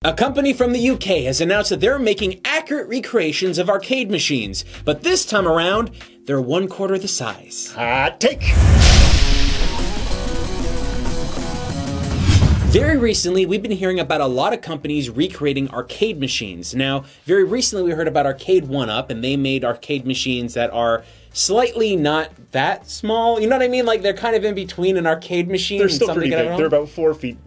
A company from the UK has announced that they're making accurate recreations of arcade machines, but this time around, they're 1/4 the size. Hot take! Very recently, we've been hearing about a lot of companies recreating arcade machines. Now, very recently we heard about Arcade 1-Up, and they made arcade machines that are slightly not that small. You know what I mean? Like, they're kind of in between an arcade machine They're and still something. pretty big. They're about 4 feet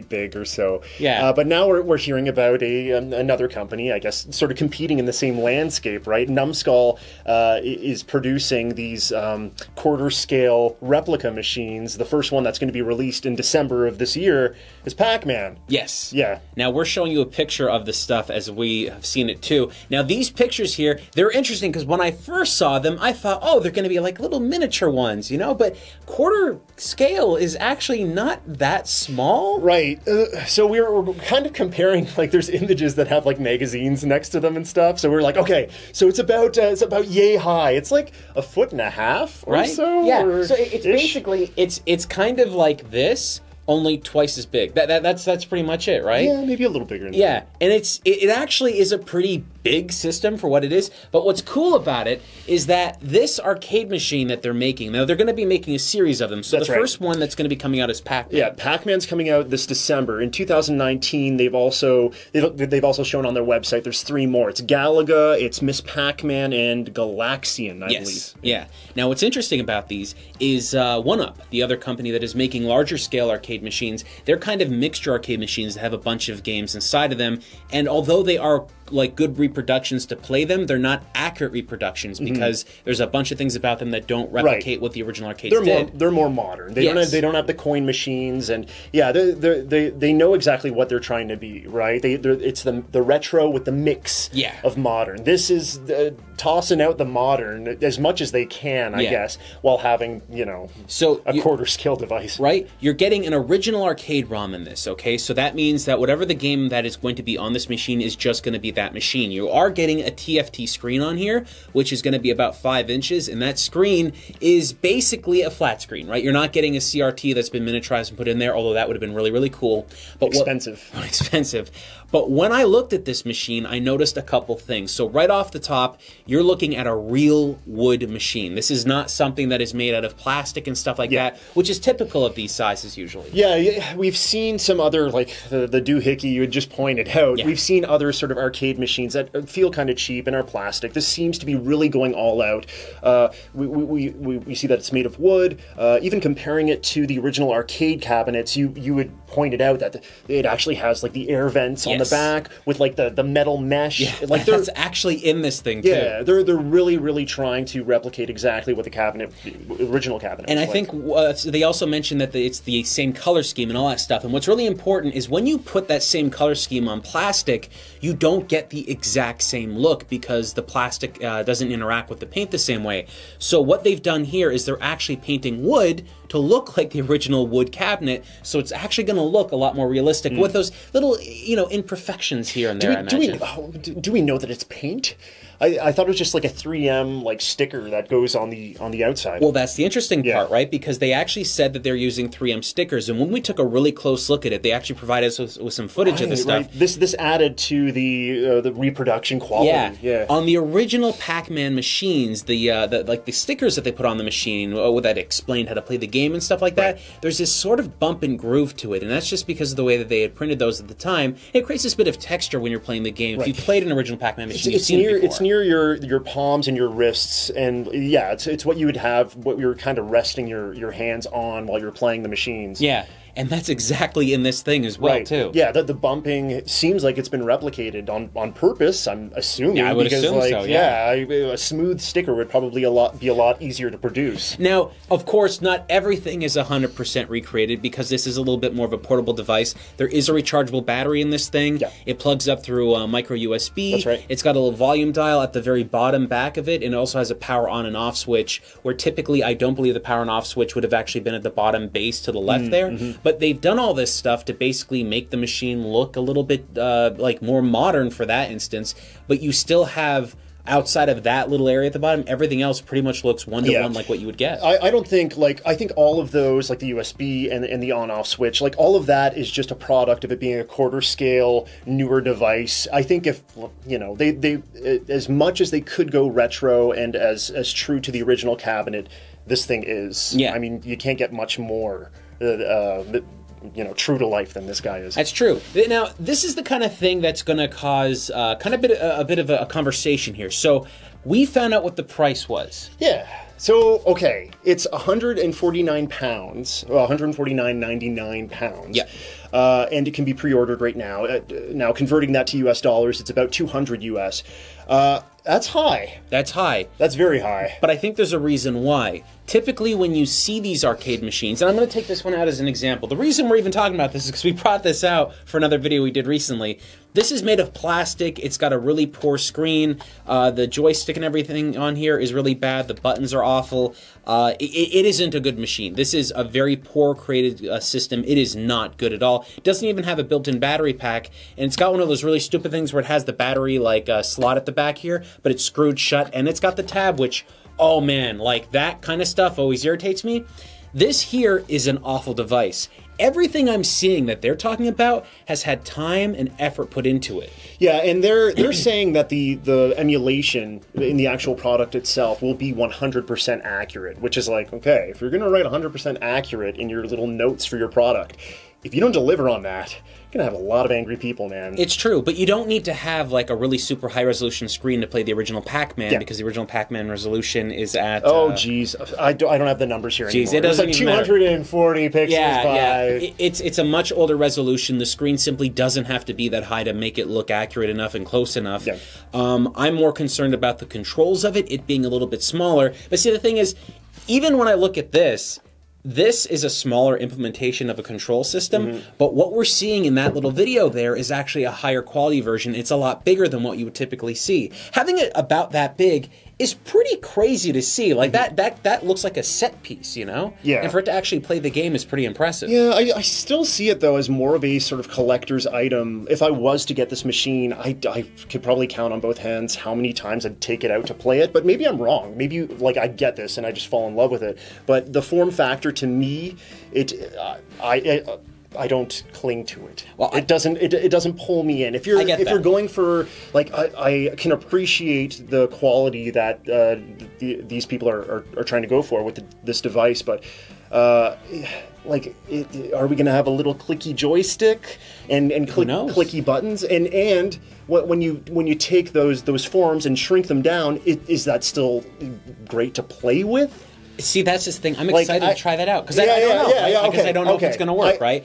big or so. Yeah. But now we're hearing about another company, I guess, sort of competing in the same landscape, right? Numskull is producing these quarter-scale replica machines. The first one that's going to be released in December of this year is Pac-Man. Yes. Yeah. Now, we're showing you a picture of the stuff as we have seen it too. Now, these pictures here, they're interesting because when I first saw them, I thought, oh, they're going to be like little miniature ones, you know? But quarter scale is actually not that small. Right. So we're kind of comparing, like, there's images that have like magazines next to them and stuff. So we're like, okay, so it's about yay high. It's like 1.5 feet or right? so. Yeah. Or so it's basically it's kind of like this, only twice as big. That's pretty much it, right? Yeah, maybe a little bigger. Than yeah, that. and it actually is a pretty big system for what it is. But what's cool about it is that this arcade machine that they're making, now they're going to be making a series of them. So the first one that's going to be coming out is Pac-Man. Yeah, Pac-Man's coming out this December. In 2019, they've also shown on their website there's 3 more. It's Galaga, it's Miss Pac-Man, and Galaxian, I believe. Yeah. Now what's interesting about these is 1-Up, the other company that is making larger scale arcade machines. They're kind of mixture arcade machines that have a bunch of games inside of them, and although they are like good reproductions to play them, they're not accurate reproductions because there's a bunch of things about them that don't replicate what the original arcades did. They're more modern. They don't have the coin machines, and yeah, they know exactly what they're trying to be, right? It's the retro with the mix of modern. This is tossing out the modern as much as they can, I guess, while having, you know, a quarter scale device. Right? You're getting an original arcade ROM in this, okay? So that means that whatever the game that is going to be on this machine is just going to be that machine. You are getting a TFT screen on here, which is going to be about 5 inches, and that screen is basically a flat screen, right? You're not getting a CRT that's been miniaturized and put in there, although that would have been really, really cool. But expensive. But when I looked at this machine, I noticed a couple things. So right off the top, you're looking at a real wood machine. This is not something that is made out of plastic and stuff like that, which is typical of these sizes usually. Yeah, we've seen some other, like the doohickey you had just pointed out. Yeah. We've seen other sort of arcade machines that feel kind of cheap and are plastic. This seems to be really going all out. We see that it's made of wood. Even comparing it to the original arcade cabinets, you had pointed out that it actually has like the air vents on the back with like the metal mesh. Yeah, like that's actually in this thing too. Yeah, they're really trying to replicate exactly what the original cabinet. And I like. think they also mentioned that it's the same color scheme and all that stuff. And what's really important is when you put that same color scheme on plastic, you don't get the exact same look because the plastic doesn't interact with the paint the same way. So what they've done here is they're actually painting wood to look like the original wood cabinet, so it's actually going to look a lot more realistic with those little, you know, imperfections here and there. Do we know that it's paint? I thought it was just like a 3M like sticker that goes on the outside. Well, that's the interesting part, right? Because they actually said that they're using 3M stickers, and when we took a really close look at it, they actually provided us with some footage of this stuff. Right. This added to the reproduction quality. Yeah. On the original Pac-Man machines, the stickers that they put on the machine that explained how to play the game and stuff like that, there's this sort of bump and groove to it, and that's just because of the way that they had printed those at the time. It creates this bit of texture when you're playing the game. If you played an original Pac-Man machine, you've seen it before. It's near your palms and your wrists, and yeah, it's what you would have, what you're kind of resting your hands on while you're playing the machines. Yeah. And that's exactly in this thing as well, too. Yeah, the bumping seems like it's been replicated on purpose, I'm assuming. Yeah, I would assume so, yeah. A smooth sticker would probably be a lot easier to produce. Now, of course, not everything is 100% recreated because this is a little bit more of a portable device. There is a rechargeable battery in this thing. Yeah. It plugs up through micro USB. That's right. It's got a little volume dial at the very bottom back of it, and it also has a power on and off switch, where typically I don't believe the power and off switch would have actually been at the bottom base to the left there. But they've done all this stuff to basically make the machine look a little bit like more modern for that instance, but you still have outside of that little area at the bottom, everything else pretty much looks one-to-one like what you would get. I don't think, like, I think all of those, like the USB and the on-off switch, like, all of that is just a product of it being a quarter-scale, newer device. I think if, you know, they as much as they could go retro and as true to the original cabinet, this thing is. Yeah. I mean, you can't get much more, you know, true to life than this guy is. That's true. Now, this is the kind of thing that's going to cause a bit of a conversation here. So, we found out what the price was. Yeah. So, okay, it's 149 pounds, well, 149.99 pounds. Yeah. And it can be pre-ordered right now. Now, converting that to US dollars, it's about 200 US. That's high. That's high. That's very high. But I think there's a reason why. Typically, when you see these arcade machines, and I'm going to take this one out as an example. The reason we're even talking about this is because we brought this out for another video we did recently. This is made of plastic. It's got a really poor screen. The joystick and everything on here is really bad. The buttons are awful. It isn't a good machine. This is a very poor created system. It is not good at all. It doesn't even have a built-in battery pack, and it's got one of those really stupid things where it has the battery like slot at the back here, but it's screwed shut, and it's got the tab, which, oh man, like that kind of stuff always irritates me. This here is an awful device. Everything I'm seeing that they're talking about has had time and effort put into it. Yeah, and they're saying that the emulation in the actual product itself will be 100% accurate, which is like, okay, if you're going to write 100% accurate in your little notes for your product, if you don't deliver on that, you're going to have a lot of angry people, man. It's true, but you don't need to have like a really super high-resolution screen to play the original Pac-Man, because the original Pac-Man resolution is at... Oh, geez. I don't have the numbers here anymore. It doesn't even matter. 240 pixels by... Yeah. It's a much older resolution. The screen simply doesn't have to be that high to make it look accurate enough and close enough. Yeah. I'm more concerned about the controls of it being a little bit smaller. But see, the thing is, even when I look at this is a smaller implementation of a control system, but what we're seeing in that little video there is actually a higher quality version. It's a lot bigger than what you would typically see. Having it about that big is pretty crazy to see. Like that looks like a set piece, you know? Yeah. And for it to actually play the game is pretty impressive. Yeah, I still see it though as more of a sort of collector's item. If I was to get this machine, I could probably count on both hands how many times I'd take it out to play it, but maybe I'm wrong. Maybe like I get this and I just fall in love with it. But the form factor to me, I don't cling to it. Well, it doesn't pull me in. If you're going for, like, I can appreciate the quality that these people are trying to go for with this device, but like, are we going to have a little clicky joystick and clicky buttons? And when you take those forms and shrink them down, is that still great to play with? See, that's the thing. I'm excited to try that out because I don't know. Because I don't know if it's going to work, right?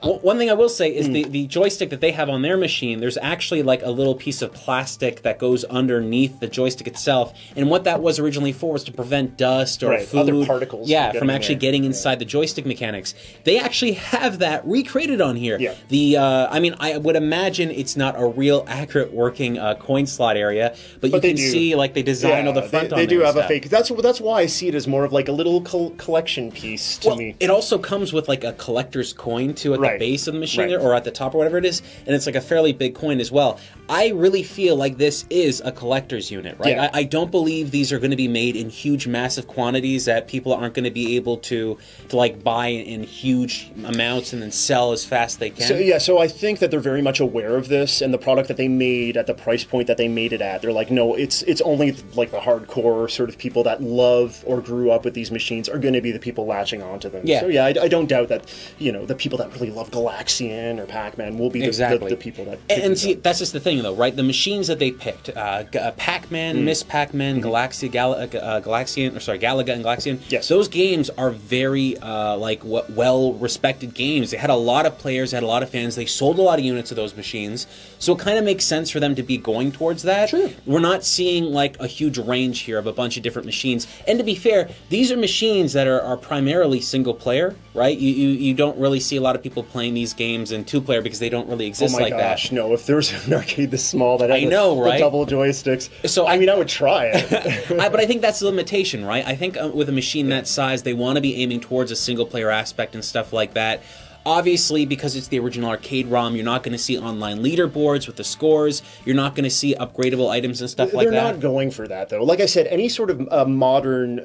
One thing I will say is the joystick that they have on their machine, there's actually like a little piece of plastic that goes underneath the joystick itself. And what that was originally for was to prevent dust or food, other particles from actually getting inside the joystick mechanics. They actually have that recreated on here. Yeah. I mean, I would imagine it's not a real accurate working coin slot area, but you can see like they designed all the front on there. They do have a fake. That's why I see it as more of like a little collection piece to me. It also comes with like a collector's coin too at the base of the machine there, or at the top or whatever it is, and it's like a fairly big coin as well. I really feel like this is a collector's unit, right? Yeah. I don't believe these are going to be made in huge, massive quantities that people aren't going to be able to like buy in huge amounts and then sell as fast as they can. So I think that they're very much aware of this, and the product that they made at the price point that they made it at, they're like, no, it's only like the hardcore sort of people that love or grew up with these machines are going to be the people latching onto them. Yeah. So yeah, I don't doubt that, you know, the people that really love Galaxian or Pac-Man will be the people that... And see, that's just the thing, though, right? The machines that they picked, Pac-Man, Miss Pac-Man, Galaxian, Galaga and Galaxian, yes, those games are very, like, well-respected games. They had a lot of players, they had a lot of fans, they sold a lot of units of those machines, so it kind of makes sense for them to be going towards that. Sure. We're not seeing, like, a huge range here of a bunch of different machines. And to be fair, these are machines that are primarily single-player, right? You don't really see a lot of people playing these games in two-player because they don't really exist like that. Oh my gosh, no. If there's an arcade this small that had the double joysticks, so I mean, I would try it. But I think that's the limitation, right? I think with a machine that size, they want to be aiming towards a single-player aspect and stuff like that. Obviously, because it's the original arcade ROM, you're not going to see online leaderboards with the scores. You're not going to see upgradable items and stuff like that. They're not going for that, though. Like I said, any sort of modern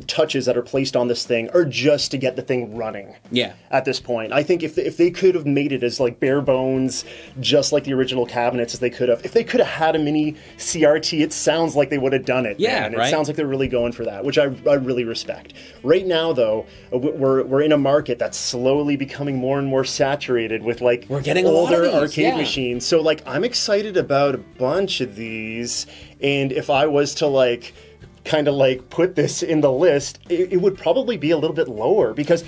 touches that are placed on this thing are just to get the thing running. Yeah. At this point, I think if they could have made it as like bare bones, just like the original cabinets as they could have, if they could have had a mini CRT, it sounds like they would have done it. Yeah, man. right? It sounds like they're really going for that, which I really respect. Right now, though, we're in a market that's slowly becoming more and more saturated with like we're getting older a lot of these, arcade machines. So like I'm excited about a bunch of these, and if I was to like kind of like put this in the list, it would probably be a little bit lower because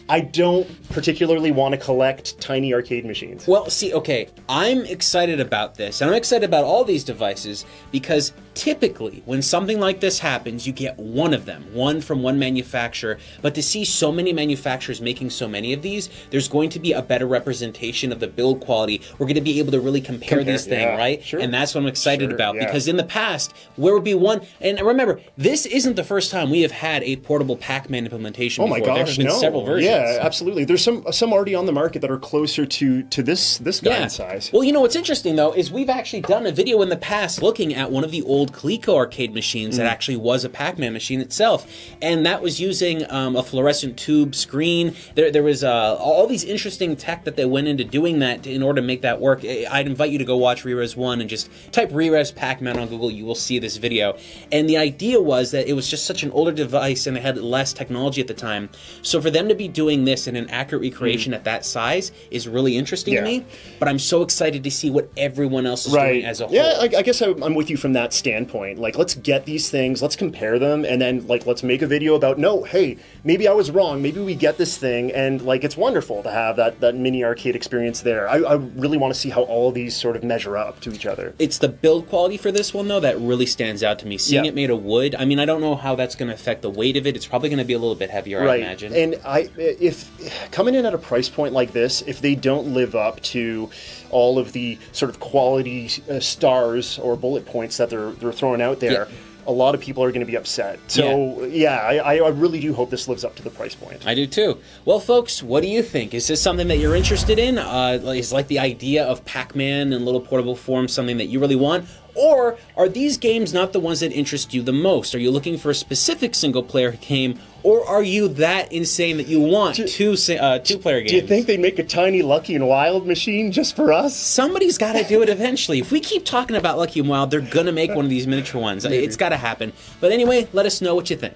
I don't particularly want to collect tiny arcade machines. Well, see, okay, I'm excited about this, and I'm excited about all these devices because typically when something like this happens, you get one of them, one from one manufacturer, but to see so many manufacturers making so many of these, there's going to be a better representation of the build quality. We're going to be able to really compare these things, right? Sure. And that's what I'm excited about because in the past, where would be one, and remember, this isn't the first time we have had a portable Pac-Man implementation before. Oh my gosh, there have been several versions. Yeah, absolutely. There's some already on the market that are closer to this guy in size. Well, you know what's interesting though is we've actually done a video in the past looking at one of the old Coleco arcade machines that actually was a Pac-Man machine itself, and that was using a fluorescent tube screen. There was all these interesting tech that they went into doing that in order to make that work. I'd invite you to go watch Rerez 1 and just type Rerez Pac-Man on Google. You will see this video. And the idea was that it was just such an older device and it had less technology at the time. So for them to be doing this in an accurate recreation at that size is really interesting to me, but I'm so excited to see what everyone else is doing as a whole. Yeah, I guess I'm with you from that standpoint. Like, let's get these things, let's compare them, and then, like, let's make a video about, no, hey, maybe I was wrong, maybe we get this thing, and, like, it's wonderful to have that mini arcade experience there. I really want to see how all of these sort of measure up to each other. It's the build quality for this one, though, that really stands out to me. Seeing it made of wood, I mean, I don't know how that's going to affect the weight of it. It's probably going to be a little bit heavier, I imagine. And if coming in at a price point like this, if they don't live up to all of the sort of quality stars or bullet points that they're throwing out there, a lot of people are going to be upset. So, I really do hope this lives up to the price point. I do too. Well, folks, what do you think? Is this something that you're interested in? Is like the idea of Pac-Man in little portable form something that you really want? Or are these games not the ones that interest you the most? Are you looking for a specific single-player game, or are you that insane that you want two-player games? Do you think they'd make a tiny Lucky and Wild machine just for us? Somebody's got to do it eventually. If we keep talking about Lucky and Wild, they're going to make one of these miniature ones. It's got to happen. But anyway, let us know what you think.